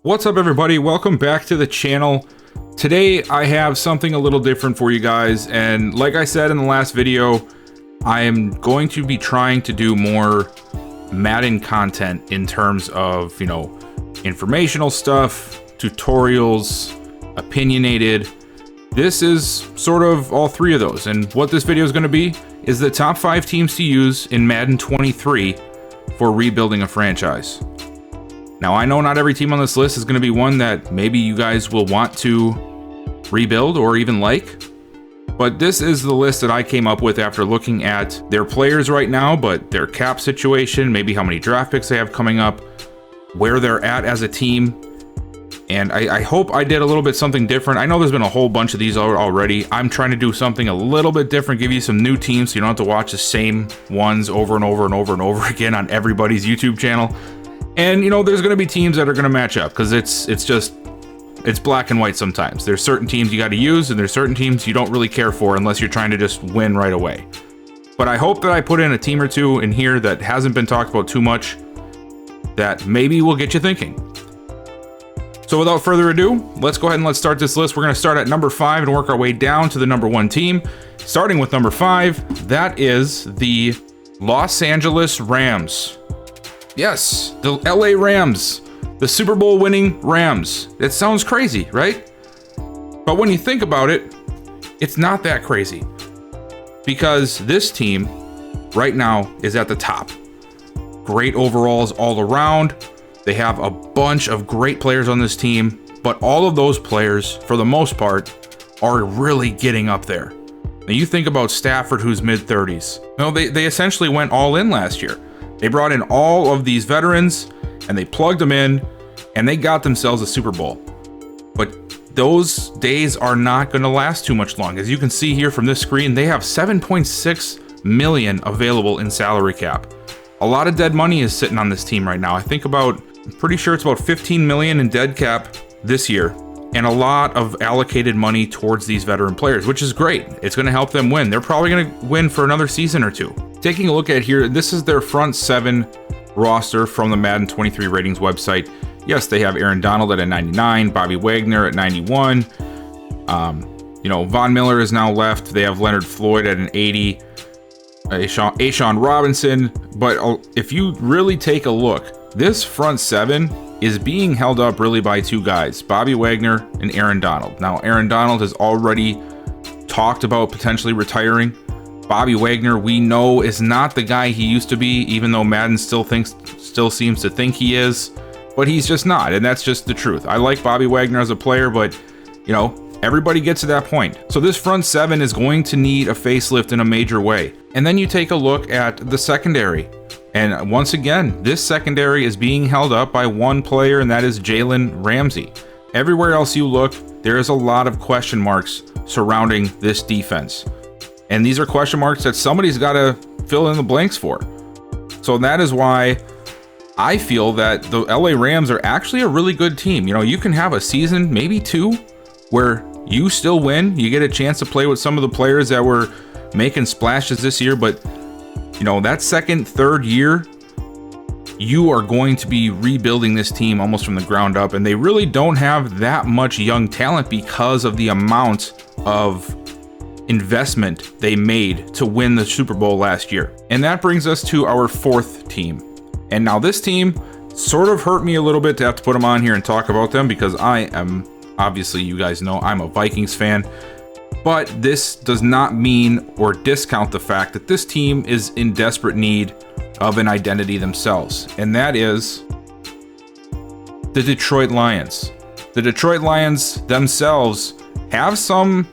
What's up, everybody? Welcome back to the channel. Today I have something a little different for you guys, and like I said in the last video, I am going to be trying to do more Madden content in terms of, informational stuff, tutorials, opinionated. This is sort of all three of those, and what this video is going to be is the top 5 teams to use in Madden 23 for rebuilding a franchise. Now, I know not every team on this list is going to be one that maybe you guys will want to rebuild or even like, but this is the list that I came up with after looking at their players right now, but their cap situation, maybe how many draft picks they have coming up, where they're at as a team, and I hope I did a little bit something different. I know there's been a whole bunch of these already. I'm trying to do something a little bit different, give you some new teams so you don't have to watch the same ones over and over and over and over again on everybody's YouTube channel. And there's going to be teams that are going to match up because it's black and white sometimes. There's certain teams you got to use and there's certain teams you don't really care for unless you're trying to just win right away. But I hope that I put in a team or two in here that hasn't been talked about too much that maybe will get you thinking. So without further ado, let's go ahead and let's start this list. We're going to start at number 5 and work our way down to the number 1 team. Starting with number 5, that is the Los Angeles Rams. Yes, the LA Rams, the Super Bowl winning Rams. It sounds crazy, right? But when you think about it, it's not that crazy. Because this team right now is at the top. Great overalls all around. They have a bunch of great players on this team, but all of those players, for the most part, are really getting up there. Now you think about Stafford, who's mid-30s. They essentially went all in last year. They brought in all of these veterans and they plugged them in and they got themselves a Super Bowl. But those days are not going to last too much long. As you can see here from this screen, they have $7.6 million available in salary cap. A lot of dead money is sitting on this team right now. I'm pretty sure it's about $15 million in dead cap this year, and a lot of allocated money towards these veteran players, which is great. It's going to help them win. They're probably going to win for another season or two. Taking a look at here, this is their front 7 roster from the Madden 23 ratings website. Yes, they have Aaron Donald at a 99, Bobby Wagner at 91. Von Miller is now left. They have Leonard Floyd at an 80. Ashawn Robinson. But if you really take a look, this front 7 is being held up really by 2 guys, Bobby Wagner and Aaron Donald. Now, Aaron Donald has already talked about potentially retiring. Bobby Wagner, we know, is not the guy he used to be, even though Madden still seems to think he is, but he's just not, and that's just the truth. I like Bobby Wagner as a player, but everybody gets to that point. So this front 7 is going to need a facelift in a major way. And then you take a look at the secondary. And once again, this secondary is being held up by one player, and that is Jalen Ramsey. Everywhere else you look, there is a lot of question marks surrounding this defense. And these are question marks that somebody's got to fill in the blanks for. So that is why I feel that the LA Rams are actually a really good team. You can have a season, maybe 2, where you still win. You get a chance to play with some of the players that were making splashes this year, but that second, third year, you are going to be rebuilding this team almost from the ground up, and they really don't have that much young talent because of the amount of investment they made to win the Super Bowl last year. And that brings us to our 4th team. And now this team sort of hurt me a little bit to have to put them on here and talk about them because I am, obviously you guys know, I'm a Vikings fan. But this does not mean or discount the fact that this team is in desperate need of an identity themselves. And that is the Detroit Lions. The Detroit Lions themselves have some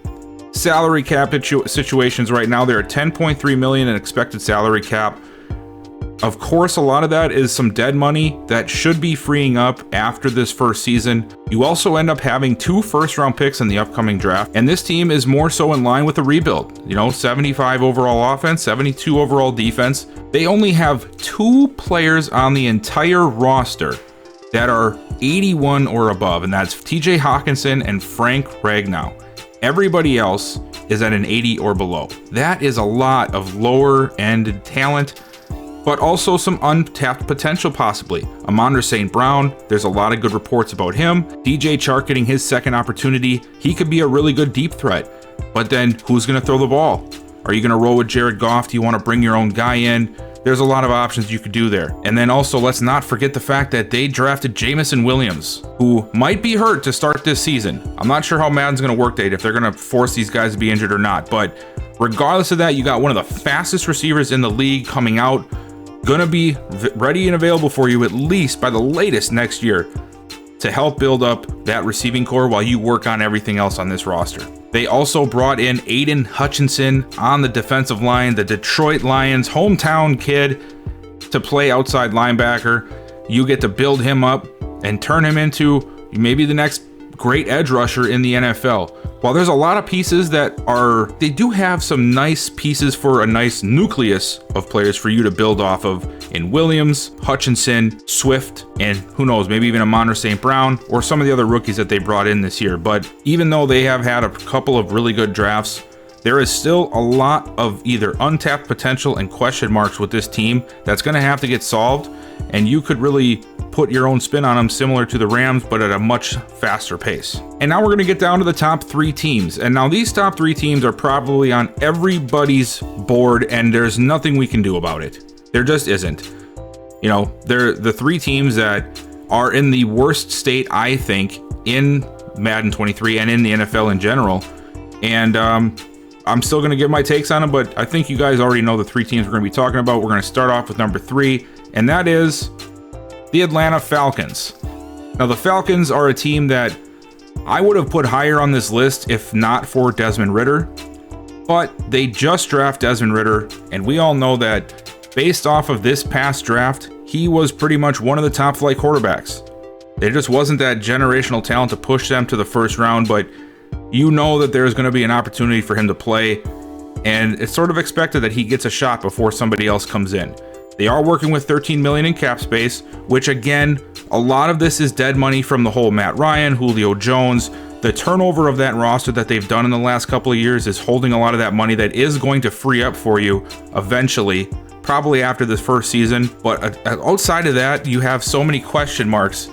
salary cap situations right now. They're at $10.3 million in expected salary cap. Of course, a lot of that is some dead money that should be freeing up after this first season. You also end up having 2 first-round picks in the upcoming draft, and this team is more so in line with a rebuild. 75 overall offense, 72 overall defense. They only have 2 players on the entire roster that are 81 or above, and that's TJ Hawkinson and Frank Ragnow. Everybody else is at an 80 or below. That is a lot of lower-end talent. but also some untapped potential possibly. Amon St. Brown, there's a lot of good reports about him. DJ Chark getting his second opportunity. He could be a really good deep threat, but then who's going to throw the ball? Are you going to roll with Jared Goff? Do you want to bring your own guy in? There's a lot of options you could do there. And then also, let's not forget the fact that they drafted Jameson Williams, who might be hurt to start this season. I'm not sure how Madden's going to work that, if they're going to force these guys to be injured or not. But regardless of that, you got one of the fastest receivers in the league coming out, going to be ready and available for you at least by the latest next year to help build up that receiving core while you work on everything else on this roster. They also brought in Aiden Hutchinson on the defensive line, the Detroit Lions hometown kid, to play outside linebacker. You get to build him up and turn him into maybe the next great edge rusher in the NFL. While there's a lot of pieces they do have some nice pieces for a nice nucleus of players for you to build off of in Williams, Hutchinson, Swift, and who knows, maybe even Amon St. Brown or some of the other rookies that they brought in this year. But even though they have had a couple of really good drafts, there is still a lot of either untapped potential and question marks with this team that's going to have to get solved, and you could really put your own spin on them, similar to the Rams, but at a much faster pace. And now we're going to get down to the top 3 teams. And now these top 3 teams are probably on everybody's board, and there's nothing we can do about it. There just isn't. You know, they're the 3 teams that are in the worst state, I think, in Madden 23 and in the NFL in general. And I'm still going to give my takes on them, but I think you guys already know the 3 teams we're going to be talking about. We're going to start off with number 3, and that is the Atlanta Falcons. Now, the Falcons are a team that I would have put higher on this list if not for Desmond Ridder, but they just drafted Desmond Ridder, and we all know that based off of this past draft, he was pretty much one of the top flight quarterbacks. There just wasn't that generational talent to push them to the first round, but you know that there's going to be an opportunity for him to play, and it's sort of expected that he gets a shot before somebody else comes in. They are working with $13 million in cap space, which again, a lot of this is dead money from the whole Matt Ryan, Julio Jones. The turnover of that roster that they've done in the last couple of years is holding a lot of that money that is going to free up for you eventually, probably after this first season. But outside of that, you have so many question marks.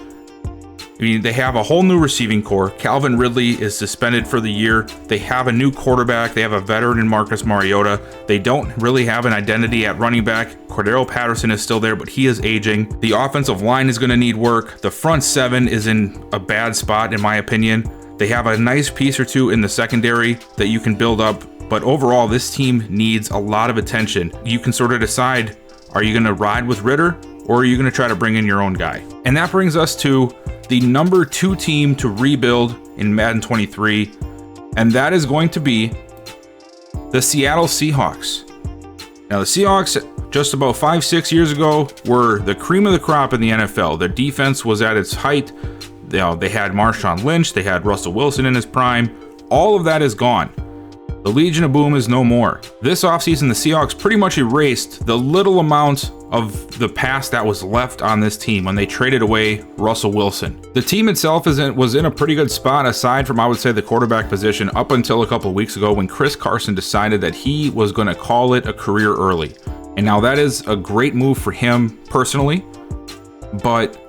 I mean, they have a whole new receiving core. Calvin Ridley is suspended for the year. They have a new quarterback. They have a veteran in Marcus Mariota. They don't really have an identity at running back. Cordero Patterson is still there, but he is aging. The offensive line is going to need work. The front 7 is in a bad spot, in my opinion. They have a nice piece or two in the secondary that you can build up, but overall, this team needs a lot of attention. You can sort of decide, are you going to ride with Ridder, or are you going to try to bring in your own guy? And that brings us to the number 2 team to rebuild in Madden 23, and that is going to be the Seattle Seahawks. Now, the Seahawks, just about 5-6 years ago, were the cream of the crop in the NFL. Their defense was at its height. They had Marshawn Lynch, they had Russell Wilson in his prime. All of that is gone. The Legion of Boom is no more. This offseason, the Seahawks pretty much erased the little amount of the past that was left on this team when they traded away Russell Wilson. The team itself was in a pretty good spot, aside from, I would say, the quarterback position, up until a couple of weeks ago when Chris Carson decided that he was going to call it a career early. And now that is a great move for him personally, but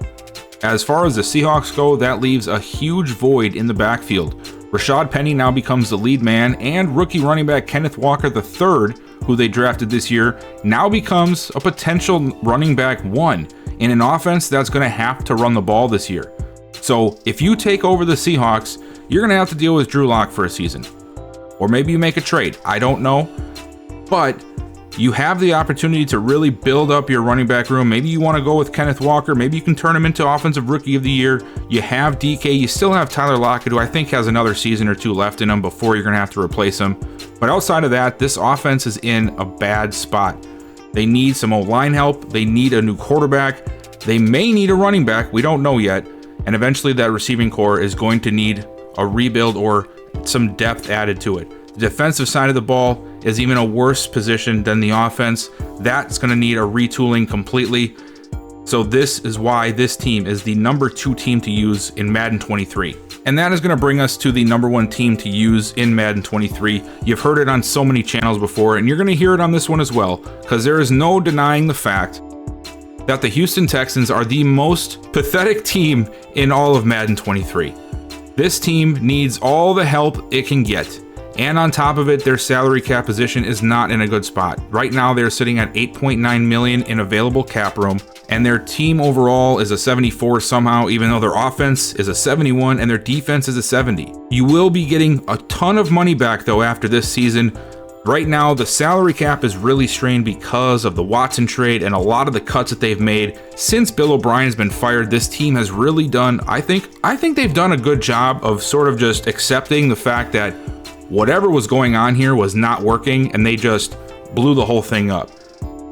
as far as the Seahawks go, that leaves a huge void in the backfield. Rashad Penny now becomes the lead man, and rookie running back Kenneth Walker III, who they drafted this year, now becomes a potential running back 1 in an offense that's going to have to run the ball this year. So if you take over the Seahawks, you're going to have to deal with Drew Lock for a season. Or maybe you make a trade. I don't know. But you have the opportunity to really build up your running back room. Maybe you want to go with Kenneth Walker. Maybe you can turn him into Offensive Rookie of the Year. You have DK. You still have Tyler Lockett, who I think has another season or 2 left in him before you're going to have to replace him. But outside of that, this offense is in a bad spot. They need some O-line help. They need a new quarterback. They may need a running back. We don't know yet. And eventually that receiving core is going to need a rebuild or some depth added to it. The defensive side of the ball is even a worse position than the offense. That's going to need a retooling completely. So this is why this team is the #2 team to use in Madden 23. And that is going to bring us to the #1 team to use in Madden 23. You've heard it on so many channels before, and you're going to hear it on this one as well, because there is no denying the fact that the Houston Texans are the most pathetic team in all of Madden 23. This team needs all the help it can get. And on top of it, their salary cap position is not in a good spot. Right now, they're sitting at $8.9 million in available cap room, and their team overall is a 74 somehow, even though their offense is a 71 and their defense is a 70. You will be getting a ton of money back though after this season. Right now, the salary cap is really strained because of the Watson trade and a lot of the cuts that they've made. Since Bill O'Brien's been fired, this team has really done, I think they've done a good job of sort of just accepting the fact that whatever was going on here was not working, and they just blew the whole thing up.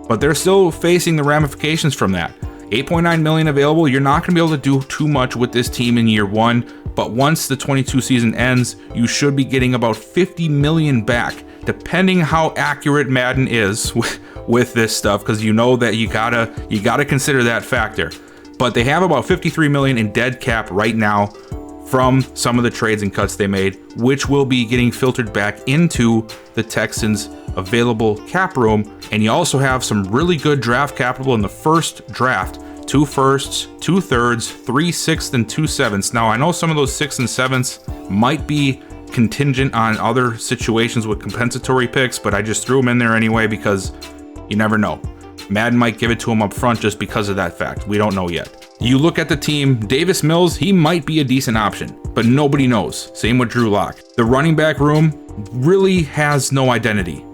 But they're still facing the ramifications from that. $8.9 million available, you're not going to be able to do too much with this team in year one, but once the 22 season ends, you should be getting about $50 million back, depending how accurate Madden is with this stuff, because you know that you gotta consider that factor. But they have about $53 million in dead cap right now from some of the trades and cuts they made, which will be getting filtered back into the Texans' available cap room. And you also have some really good draft capital in the first draft. 2 firsts, 2 thirds, 3 sixths, and 2 sevenths. Now, I know some of those 6s and 7ths might be contingent on other situations with compensatory picks, but I just threw them in there anyway because you never know. Madden might give it to him up front just because of that fact. We don't know yet. You look at the team, Davis Mills, he might be a decent option, but nobody knows. Same with Drew Lock. The running back room really has no identity.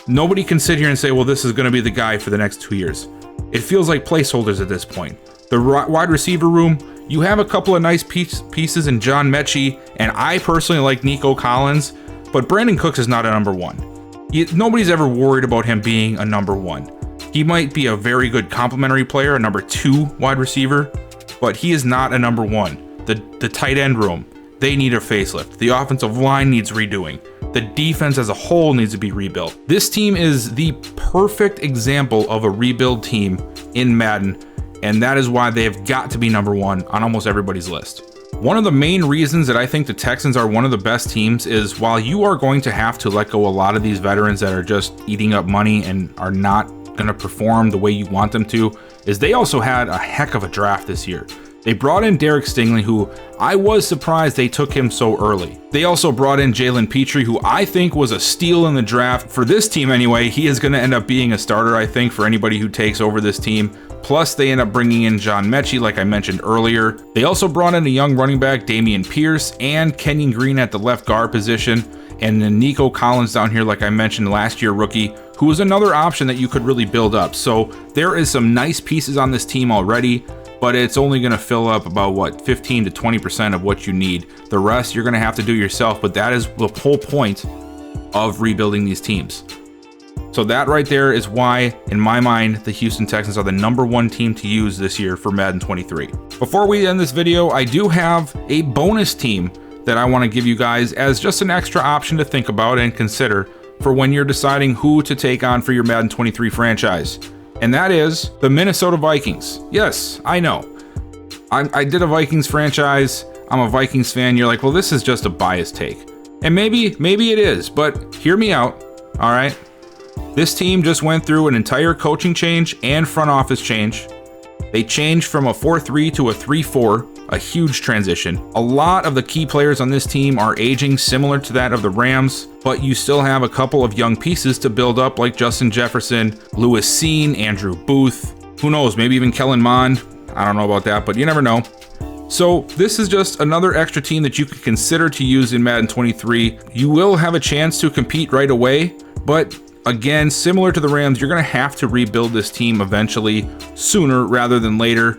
Nobody can sit here and say, well, this is going to be the guy for the next 2 years. It feels like placeholders at this point. The wide receiver room, you have a couple of nice pieces in John Mechie, and I personally like Nico Collins, but Brandon Cooks is not a #1. Nobody's ever worried about him being a #1. He might be a very good complementary player, a #2 wide receiver, but he is not a #1. The tight end room, they need a facelift. The offensive line needs redoing. The defense as a whole needs to be rebuilt. This team is the perfect example of a rebuild team in Madden, and that is why they have got to be #1 on almost everybody's list. One of the main reasons that I think the Texans are one of the best teams is while you are going to have to let go a lot of these veterans that are just eating up money and are not going to perform the way you want them to, is they also had a heck of a draft this year. They brought in Derek Stingley, who I was surprised they took him so early. They also brought in Jalen Petrie, who I think was a steal in the draft. For this team anyway, he is going to end up being a starter, I think, for anybody who takes over this team. Plus, they end up bringing in John Mechie, like I mentioned earlier. They also brought in a young running back, Damian Pierce, and Kenyon Green at the left guard position. And then Nico Collins down here, like I mentioned, last year rookie, who was another option that you could really build up. So there is some nice pieces on this team already, but it's only going to fill up about, what, 15 to 20% of what you need. The rest you're going to have to do yourself, but that is the whole point of rebuilding these teams. So that right there is why, in my mind, the Houston Texans are the #1 team to use this year for Madden 23. Before we end this video, I do have a bonus team that I want to give you guys as just an extra option to think about and consider for when you're deciding who to take on for your Madden 23 franchise. And that is the Minnesota Vikings. Yes, I know. I did a Vikings franchise. I'm a Vikings fan. You're like, well, this is just a biased take. And maybe it is, but hear me out, all right? This team just went through an entire coaching change and front office change. They changed from a 4-3 to a 3-4, a huge transition. A lot of the key players on this team are aging similar to that of the Rams, but you still have a couple of young pieces to build up like Justin Jefferson, Lewis Seen, Andrew Booth, who knows, maybe even Kellen Mond. I don't know about that, but you never know. So this is just another extra team that you could consider to use in Madden 23. You will have a chance to compete right away, but again, similar to the Rams, you're going to have to rebuild this team eventually, sooner rather than later,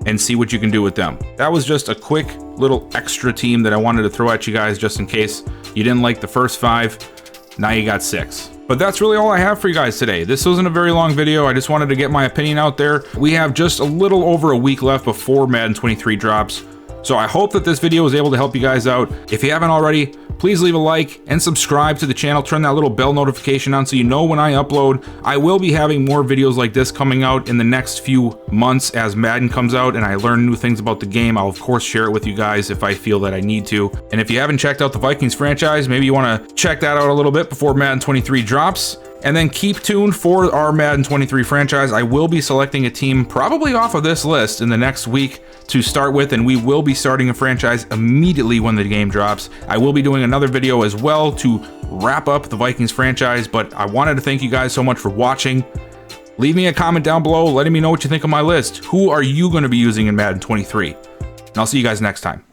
and see what you can do with them. That was just a quick little extra team that I wanted to throw at you guys just in case you didn't like the first 5. Now you got 6. But that's really all I have for you guys today. This wasn't a very long video. I just wanted to get my opinion out there. We have just a little over a week left before Madden 23 drops. So I hope that this video was able to help you guys out. If you haven't already, please leave a like and subscribe to the channel. Turn that little bell notification on so you know when I upload. I will be having more videos like this coming out in the next few months as Madden comes out and I learn new things about the game. I'll of course share it with you guys if I feel that I need to. And if you haven't checked out the Vikings franchise, maybe you want to check that out a little bit before Madden 23 drops. And then keep tuned for our Madden 23 franchise. I will be selecting a team probably off of this list in the next week to start with, and we will be starting a franchise immediately when the game drops. I will be doing another video as well to wrap up the Vikings franchise, but I wanted to thank you guys so much for watching. Leave me a comment down below letting me know what you think of my list. Who are you going to be using in Madden 23? And I'll see you guys next time.